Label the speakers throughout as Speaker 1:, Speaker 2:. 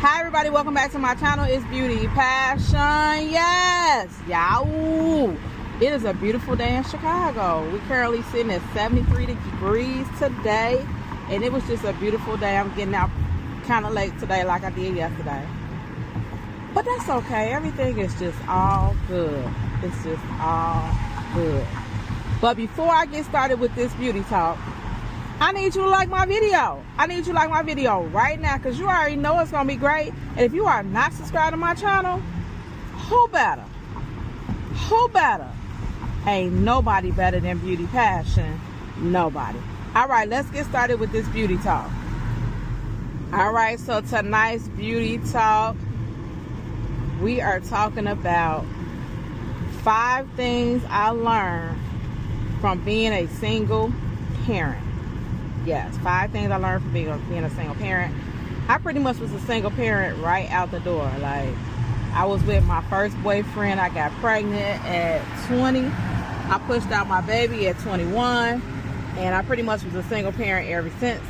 Speaker 1: Hi everybody, welcome back to my channel. It's Beauty Passion. Yes, y'all. It is a beautiful day in Chicago. We're currently sitting at 73 degrees today, and it was just a beautiful day. I'm getting out kind of late today like I did yesterday, but that's okay. Everything is just all good. It's just all good. But before I get started with this beauty talk, I need you to like my video. I need you to like my video right now, because you already know it's going to be great. And if you are not subscribed to my channel, who better? Who better? Ain't nobody better than Beauty Passion. Nobody. All right, let's get started with this beauty talk. All right, so tonight's beauty talk, we are talking about 5 things I learned from being a single parent. Yes, 5 things I learned from being a single parent. I pretty much was a single parent right out the door. Like, I was with my first boyfriend. I got pregnant at 20. I pushed out my baby at 21. And I pretty much was a single parent ever since.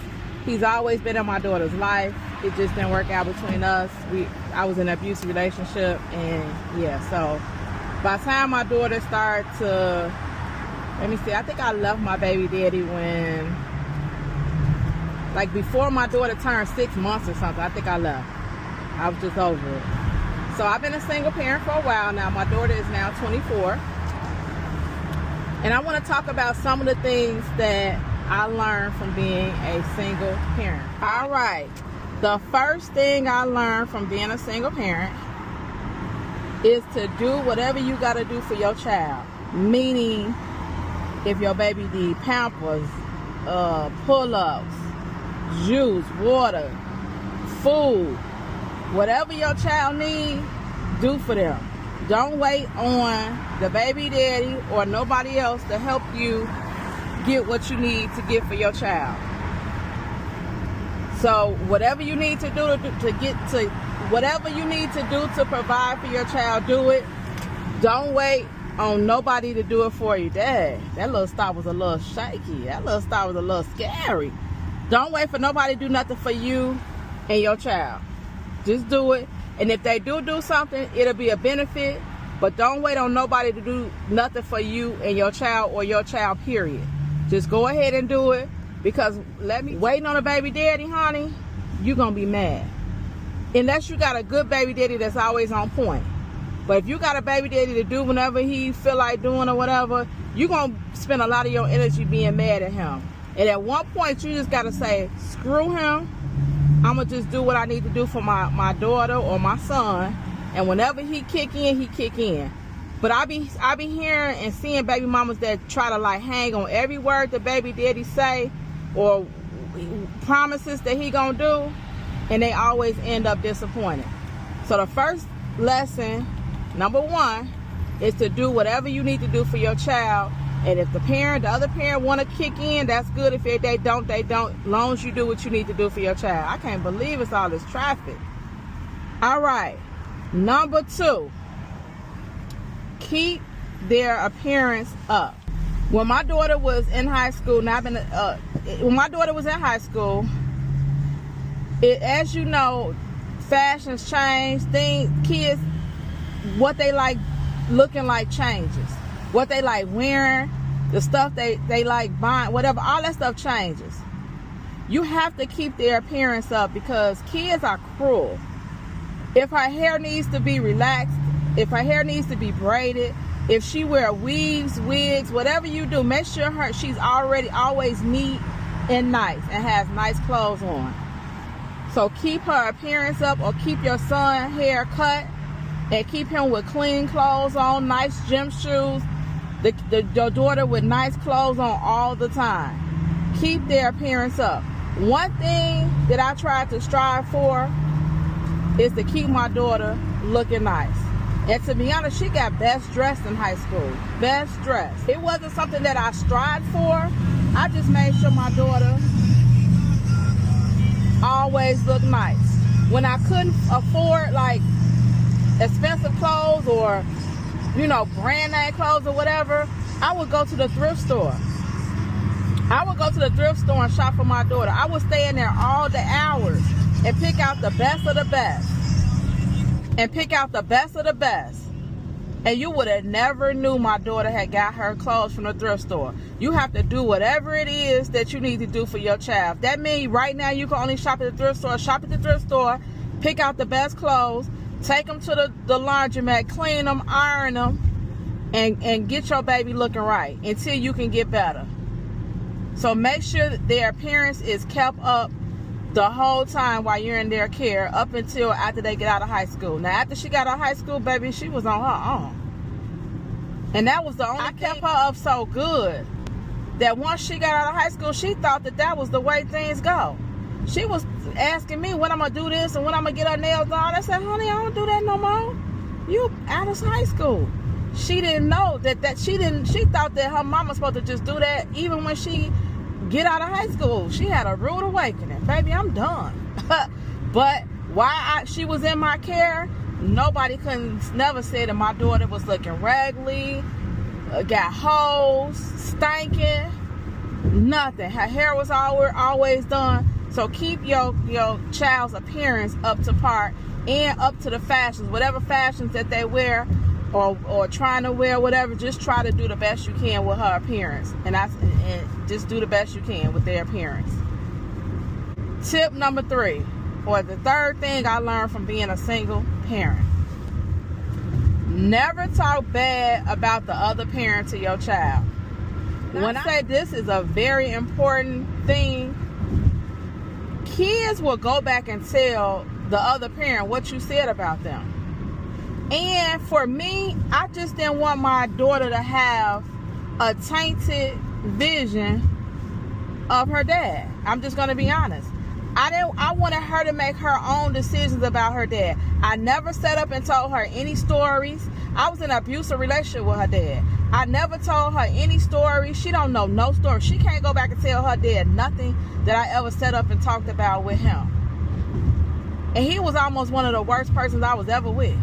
Speaker 1: He's always been in my daughter's life. It just didn't work out between us. I was in an abusive relationship. And yeah, so by the time my daughter started to, let me see, I think I left my baby daddy when, like, before my daughter turned 6 months or something. I think I left. I was just over it. So I've been a single parent for a while now. My daughter is now 24. And I want to talk about some of the things that I learned from being a single parent. All right. The first thing I learned from being a single parent is to do whatever you got to do for your child. Meaning, if your baby need Pampers, pull-ups, juice, water, food, whatever your child needs, do for them. Don't wait on the baby daddy or nobody else to help you get what you need to get for your child. So whatever you need to do whatever you need to do to provide for your child, do it. Don't wait on nobody to do it for you. Dad, that little stop was a little shaky. That little stop was a little scary. Don't wait for nobody to do nothing for you and your child. Just do it. And if they do something, it'll be a benefit. But don't wait on nobody to do nothing for you and your child, or your child, period. Just go ahead and do it. Because waiting on a baby daddy, honey, you're going to be mad. Unless you got a good baby daddy that's always on point. But if you got a baby daddy to do whenever he feel like doing or whatever, you're going to spend a lot of your energy being mad at him. And at one point, you just got to say, screw him. I'm going to just do what I need to do for my daughter or my son. And whenever he kick in, he kick in. But I be hearing and seeing baby mamas that try to, like, hang on every word the baby daddy say or promises that he going to do. And they always end up disappointed. So the first lesson, number 1, is to do whatever you need to do for your child. And if the other parent want to kick in, that's good. If they don't, they don't. As long as you do what you need to do for your child. I can't believe it's all this traffic. All right. Number 2, keep their appearance up. When my daughter was in high school, when my daughter was in high school, as you know, fashions change. Kids, what they like looking like changes. What they like wearing, the stuff they like buying, whatever, all that stuff changes. You have to keep their appearance up, because kids are cruel. If her hair needs to be relaxed, if her hair needs to be braided, if she wear weaves, wigs, whatever you do, make sure she's always neat and nice and has nice clothes on. So keep her appearance up, or keep your son hair cut and keep him with clean clothes on, nice gym shoes. Your daughter with nice clothes on all the time. Keep their appearance up. One thing that I tried to strive for is to keep my daughter looking nice. And to be honest, she got best dressed in high school. Best dressed. It wasn't something that I strived for. I just made sure my daughter always looked nice. When I couldn't afford, like, expensive clothes or, you know, brand name clothes or whatever, I would go to the thrift store. I would go to the thrift store and shop for my daughter. I would stay in there all the hours and pick out the best of the best. And pick out the best of the best. And you would have never knew my daughter had got her clothes from the thrift store. You have to do whatever it is that you need to do for your child. That means right now you can only shop at the thrift store. Shop at the thrift store, pick out the best clothes, take them to the laundromat, clean them, iron them, and get your baby looking right until you can get better. So make sure that their appearance is kept up the whole time while you're in their care, up until after they get out of high school. Now, after she got out of high school, baby, she was on her own. And that was the only thing. I kept her up so good that once she got out of high school, she thought that was the way things go. She was asking me when I'm going to do this and when I'm going to get her nails done. I said, honey, I don't do that no more. You out of high school. She didn't know that she thought that her mama was supposed to just do that even when she get out of high school. She had a rude awakening. Baby, I'm done. But while she was in my care, nobody never said that my daughter was looking raggedy, got holes, stinking, nothing. Her hair was always done. So keep your child's appearance up to par and up to the fashions, whatever fashions that they wear or trying to wear, whatever. Just try to do the best you can with her appearance, and just do the best you can with their appearance. Tip number 3, or the third thing I learned from being a single parent: never talk bad about the other parent to your child. When I say this is a very important thing, kids will go back and tell the other parent what you said about them. And for me, I just didn't want my daughter to have a tainted vision of her dad. I'm just going to be honest. I wanted her to make her own decisions about her dad. I never sat up and told her any stories. I was in an abusive relationship with her dad. I never told her any stories. She don't know no story. She can't go back and tell her dad nothing that I ever sat up and talked about with him. And he was almost one of the worst persons I was ever with.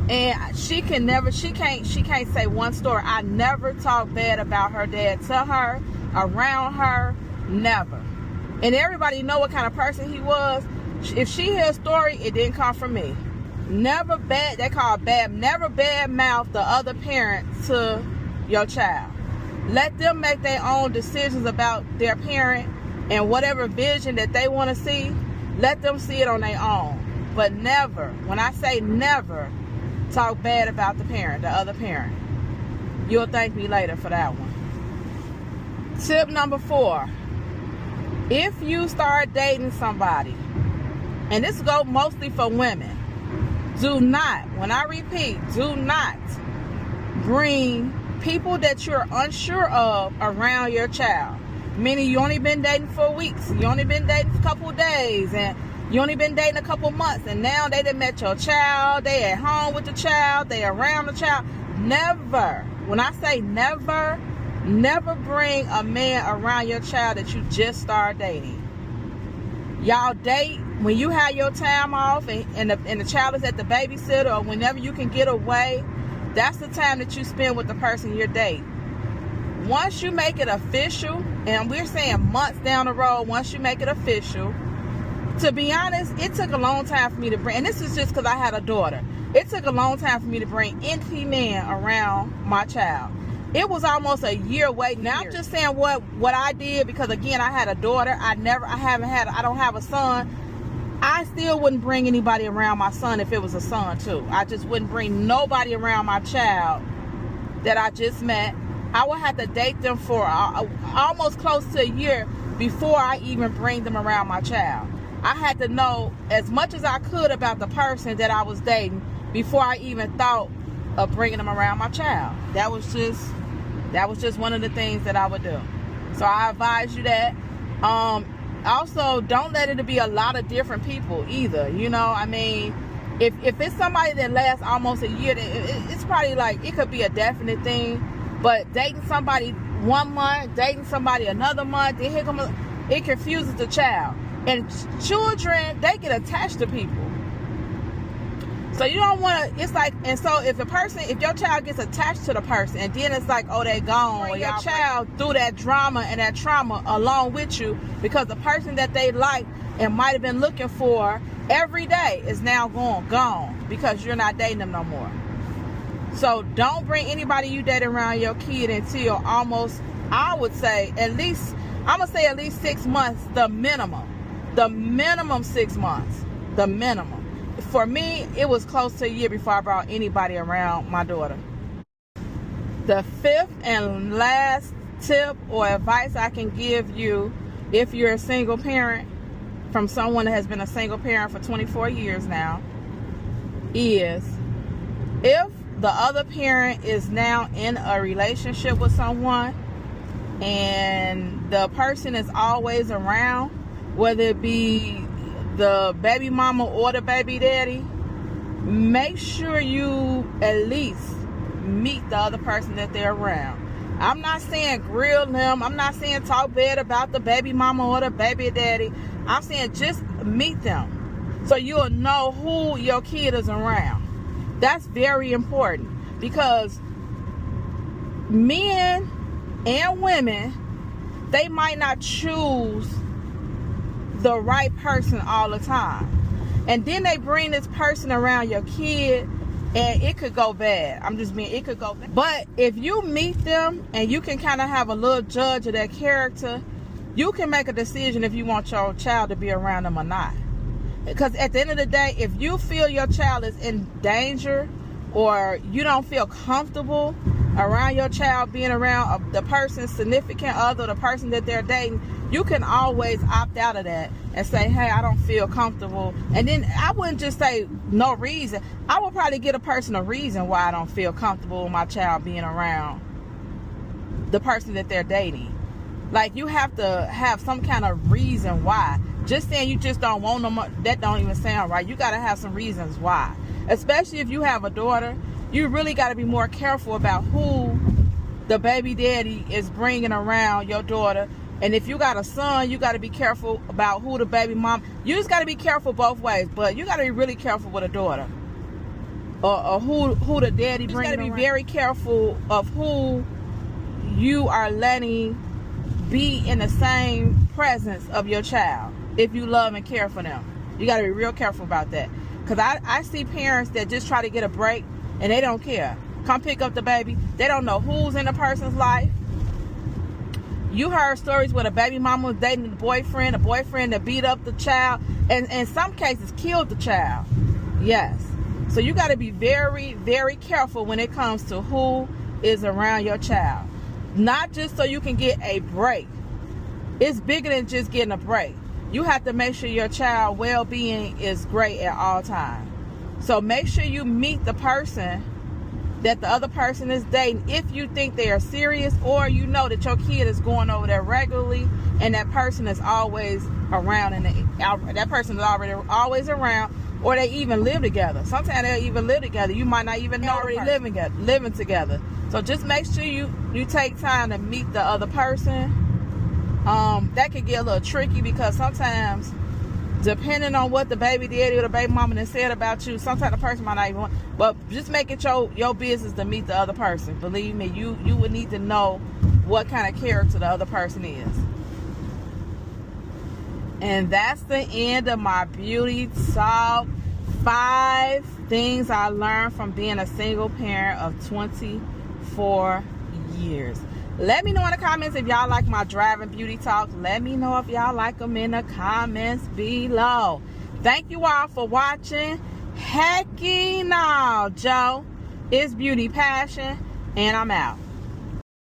Speaker 1: And she can't say one story. I never talked bad about her dad to her, around her, never. And everybody know what kind of person he was. If she hears a story, it didn't come from me. Never bad mouth the other parent to your child. Let them make their own decisions about their parent and whatever vision that they want to see. Let them see it on their own. But never, when I say never, talk bad about the other parent. You'll thank me later for that one. Tip number 4. If you start dating somebody, and this goes mostly for women, do not, when I repeat, do not bring people that you're unsure of around your child. Meaning you only been dating for weeks, you only been dating for a couple days, and you only been dating a couple months, and now they done met your child, they at home with the child, they around the child. Never, when I say never, never bring a man around your child that you just started dating. Y'all date when you have your time off and the child is at the babysitter, or whenever you can get away. That's the time that you spend with the person you're dating. Once you make it official, and we're saying months down the road, once you make it official, to be honest, it took a long time for me to bring, and this is just because I had a daughter, it took a long time for me to bring any man around my child. It was almost a year waiting. Now I'm just saying what I did, because again, I had a daughter. I don't have a son. I still wouldn't bring anybody around my son if it was a son too. I just wouldn't bring nobody around my child that I just met. I would have to date them for almost close to a year before I even bring them around my child. I had to know as much as I could about the person that I was dating before I even thought of bringing them around my child. That was just one of the things that I would do. So I advise you that. Also, don't let it be a lot of different people either. You know, I mean, if it's somebody that lasts almost a year, it's probably like, it could be a definite thing. But dating somebody 1 month, dating somebody another month, it confuses the child. And children, they get attached to people. So you don't want to, it's like, and so if your child gets attached to the person, and then it's like, oh, they gone, or your child through that drama and that trauma along with you, because the person that they like and might have been looking for every day is now gone because you're not dating them no more. So don't bring anybody you date around your kid until almost, I would say, at least 6 months, the minimum. The minimum 6 months. The minimum. For me, it was close to a year before I brought anybody around my daughter. The fifth and last tip or advice I can give you if you're a single parent, from someone that has been a single parent for 24 years now, is if the other parent is now in a relationship with someone and the person is always around, whether it be the baby mama or the baby daddy, make sure you at least meet the other person that they're around. I'm not saying grill them. I'm not saying talk bad about the baby mama or the baby daddy. I'm saying just meet them so you'll know who your kid is around. That's very important, because men and women, they might not choose the right person all the time, and then they bring this person around your kid and it could go bad. It could go bad. But if you meet them and you can kind of have a little judge of their character, you can make a decision if you want your child to be around them or not. Because at the end of the day, if you feel your child is in danger, or you don't feel comfortable around your child being around the person's significant other, the person that they're dating, you can always opt out of that and say, hey, I don't feel comfortable. And then I wouldn't just say no reason. I would probably give a person a reason why I don't feel comfortable with my child being around the person that they're dating. Like, you have to have some kind of reason why. Just saying you just don't want them, that don't even sound right. You got to have some reasons why. Especially if you have a daughter, you really got to be more careful about who the baby daddy is bringing around your daughter. And if you got a son, you got to be careful about who the baby mom. You just got to be careful both ways, but you got to be really careful with a daughter, or who the daddy brings. You got to be very careful of who you are letting be in the same presence of your child. If you love and care for them, you got to be real careful about that. Because I see parents that just try to get a break and they don't care. Come pick up the baby. They don't know who's in the person's life. You heard stories where the baby mama was dating the boyfriend that beat up the child, and in some cases killed the child. Yes. So you got to be very, very careful when it comes to who is around your child. Not just so you can get a break. It's bigger than just getting a break. You have to make sure your child well-being is great at all times. So make sure you meet the person that the other person is dating if you think they are serious, or you know that your kid is going over there regularly and that person is always around, and that person is always around, or they even live together. Sometimes they'll even live together. You might not even know already living together. So just make sure you take time to meet the other person. That could get a little tricky, because sometimes, depending on what the baby daddy or the baby mama has said about you, sometimes the person might not even want. But just make it your business to meet the other person. Believe me, you would need to know what kind of character the other person is. And that's the end of my beauty talk. 5 things I learned from being a single parent of 24 years. Let me know in the comments if y'all like my driving beauty talks. Let me know if y'all like them in the comments below. Thank you all for watching. Hecky no, Joe. It's Beauty Passion, and I'm out.